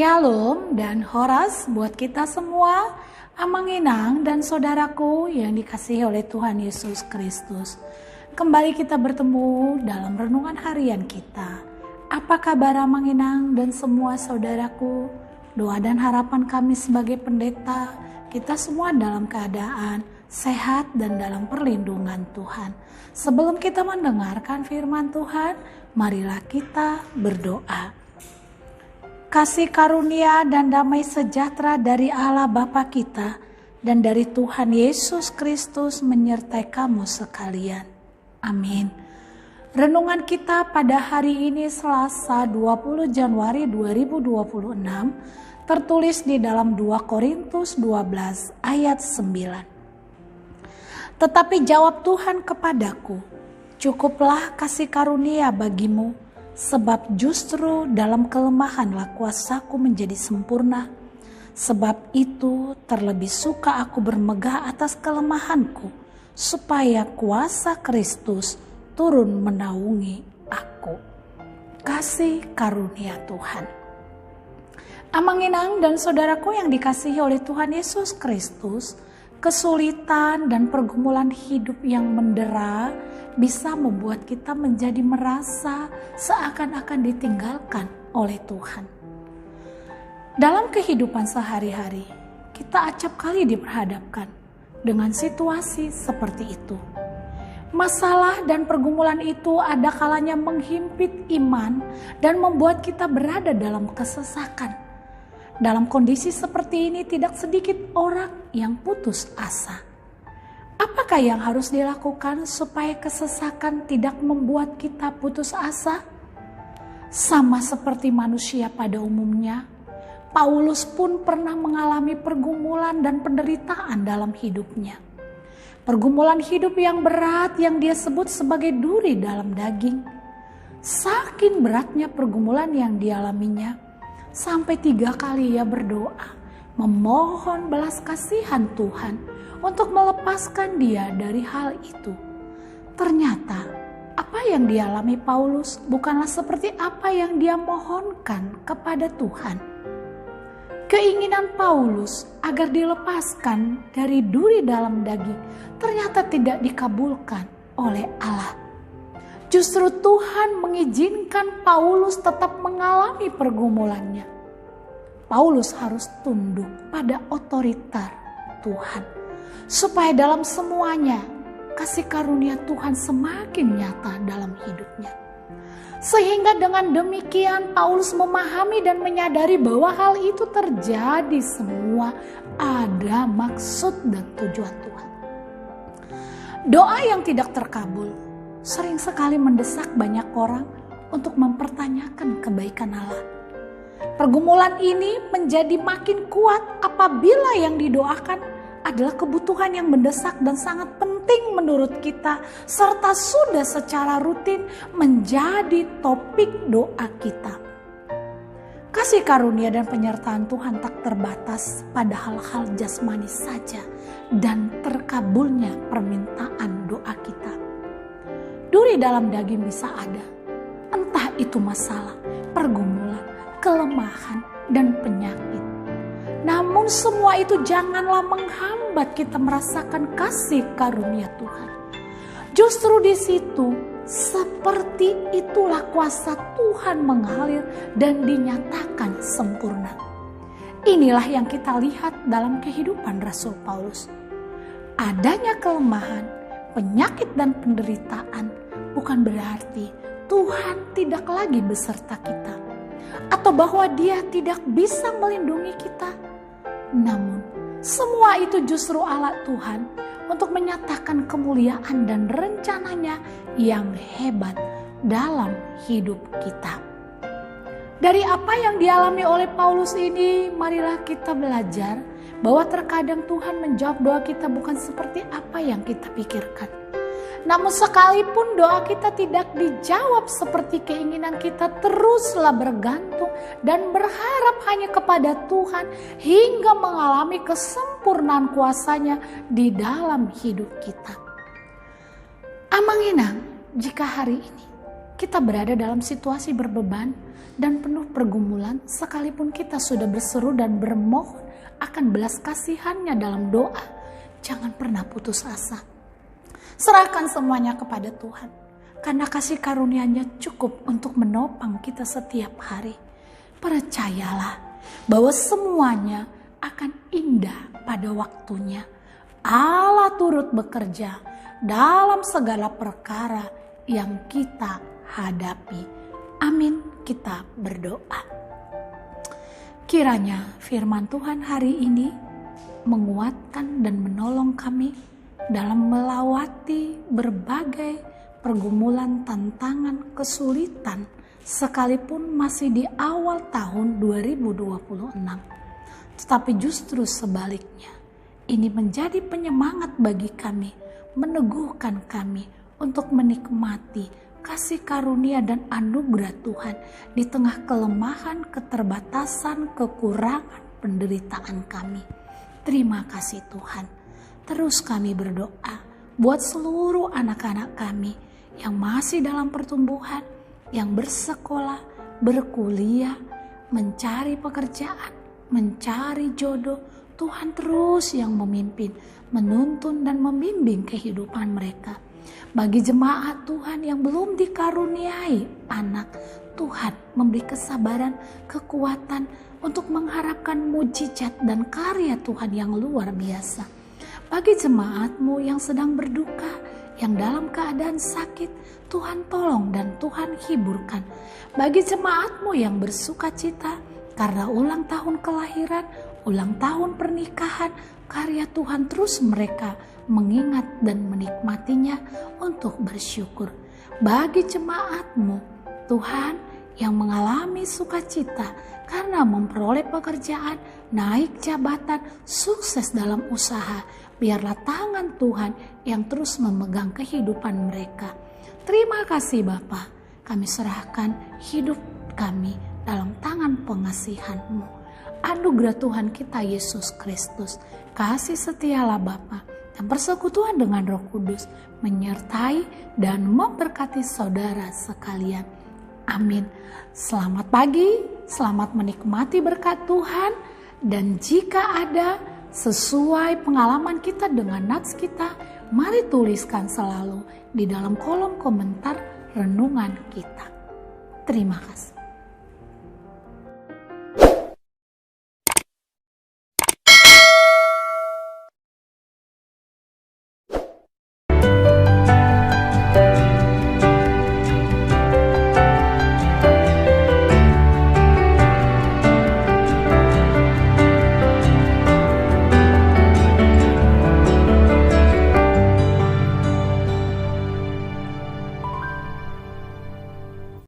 Shalom dan Horas buat kita semua, Amanginang dan saudaraku yang dikasihi oleh Tuhan Yesus Kristus. Kembali kita bertemu dalam renungan harian kita. Apa kabar Amanginang dan semua saudaraku? Doa dan harapan kami sebagai pendeta, kita semua dalam keadaan sehat dan dalam perlindungan Tuhan. Sebelum kita mendengarkan firman Tuhan, marilah kita berdoa. Kasih karunia dan damai sejahtera dari Allah Bapa kita dan dari Tuhan Yesus Kristus menyertai kamu sekalian. Amin. Renungan kita pada hari ini Selasa 20 Januari 2026 tertulis di dalam 2 Korintus 12 ayat 9. Tetapi jawab Tuhan kepadaku, cukuplah kasih karunia bagimu, sebab justru dalam kelemahanlah kuasaku menjadi sempurna. Sebab itu terlebih suka aku bermegah atas kelemahanku, supaya kuasa Kristus turun menaungi aku. Kasih karunia Tuhan. Amanginang dan saudaraku yang dikasihi oleh Tuhan Yesus Kristus, kesulitan dan pergumulan hidup yang mendera bisa membuat kita menjadi merasa seakan-akan ditinggalkan oleh Tuhan. Dalam kehidupan sehari-hari, kita acap kali diperhadapkan dengan situasi seperti itu. Masalah dan pergumulan itu ada kalanya menghimpit iman dan membuat kita berada dalam kesesakan. Dalam kondisi seperti ini tidak sedikit orang yang putus asa. Apakah yang harus dilakukan supaya kesesakan tidak membuat kita putus asa? Sama seperti manusia pada umumnya, Paulus pun pernah mengalami pergumulan dan penderitaan dalam hidupnya. Pergumulan hidup yang berat yang dia sebut sebagai duri dalam daging. Saking beratnya pergumulan yang dialaminya, sampai 3 kali ia berdoa, memohon belas kasihan Tuhan untuk melepaskan dia dari hal itu. Ternyata apa yang dialami Paulus bukanlah seperti apa yang dia mohonkan kepada Tuhan. Keinginan Paulus agar dilepaskan dari duri dalam daging ternyata tidak dikabulkan oleh Allah. Justru Tuhan mengizinkan Paulus tetap mengalami pergumulannya. Paulus harus tunduk pada otoriter Tuhan, supaya dalam semuanya kasih karunia Tuhan semakin nyata dalam hidupnya. Sehingga dengan demikian Paulus memahami dan menyadari bahwa hal itu terjadi semua ada maksud dan tujuan Tuhan. Doa yang tidak terkabul sering sekali mendesak banyak orang untuk mempertanyakan kebaikan Allah. Pergumulan ini menjadi makin kuat apabila yang didoakan adalah kebutuhan yang mendesak dan sangat penting menurut kita, serta sudah secara rutin menjadi topik doa kita. Kasih karunia dan penyertaan Tuhan tak terbatas pada hal-hal jasmani saja dan terkabulnya permintaan doa kita. Duri dalam daging bisa ada, entah itu masalah, pergumulan, kelemahan, dan penyakit. Namun semua itu janganlah menghambat kita merasakan kasih karunia Tuhan. Justru di situ seperti itulah kuasa Tuhan mengalir dan dinyatakan sempurna. Inilah yang kita lihat dalam kehidupan Rasul Paulus. Adanya kelemahan, penyakit dan penderitaan bukan berarti Tuhan tidak lagi beserta kita, atau bahwa Dia tidak bisa melindungi kita. Namun, semua itu justru alat Tuhan untuk menyatakan kemuliaan dan rencananya yang hebat dalam hidup kita. Dari apa yang dialami oleh Paulus ini, marilah kita belajar bahwa terkadang Tuhan menjawab doa kita bukan seperti apa yang kita pikirkan. Namun sekalipun doa kita tidak dijawab seperti keinginan kita, teruslah bergantung dan berharap hanya kepada Tuhan hingga mengalami kesempurnaan kuasa-Nya di dalam hidup kita. Amanginang, jika hari ini kita berada dalam situasi berbeban dan penuh pergumulan, sekalipun kita sudah berseru dan bermohon akan belas kasihannya dalam doa, jangan pernah putus asa. Serahkan semuanya kepada Tuhan, karena kasih karunia-Nya cukup untuk menopang kita setiap hari. Percayalah bahwa semuanya akan indah pada waktunya. Allah turut bekerja dalam segala perkara yang kita hadapi. Amin. Kita berdoa. Kiranya firman Tuhan hari ini menguatkan dan menolong kami dalam melewati berbagai pergumulan, tantangan, kesulitan, sekalipun masih di awal tahun 2026. Tetapi justru sebaliknya, ini menjadi penyemangat bagi kami, meneguhkan kami untuk menikmati kasih karunia dan anugerah Tuhan di tengah kelemahan, keterbatasan, kekurangan, penderitaan kami. Terima kasih Tuhan. Terus kami berdoa buat seluruh anak-anak kami yang masih dalam pertumbuhan, yang bersekolah, berkuliah, mencari pekerjaan, mencari jodoh. Tuhan terus yang memimpin, menuntun dan membimbing kehidupan mereka. Bagi jemaat Tuhan yang belum dikaruniai anak, Tuhan memberi kesabaran, kekuatan untuk mengharapkan mujizat dan karya Tuhan yang luar biasa. Bagi jemaat-Mu yang sedang berduka, yang dalam keadaan sakit, Tuhan tolong dan Tuhan hiburkan. Bagi jemaat-Mu yang bersuka cita karena ulang tahun kelahiran, ulang tahun pernikahan, karya Tuhan terus mereka mengingat dan menikmatinya untuk bersyukur. Bagi jemaat-Mu, Tuhan, yang mengalami sukacita karena memperoleh pekerjaan, naik jabatan, sukses dalam usaha, biarlah tangan Tuhan yang terus memegang kehidupan mereka. Terima kasih Bapa, kami serahkan hidup kami dalam tangan pengasihan-Mu. Anugerah Tuhan kita Yesus Kristus, kasih setialah Bapa, dan persekutuan dengan Roh Kudus menyertai dan memberkati saudara sekalian. Amin. Selamat pagi, selamat menikmati berkat Tuhan, dan jika ada sesuai pengalaman kita dengan nats kita, mari tuliskan selalu di dalam kolom komentar renungan kita. Terima kasih.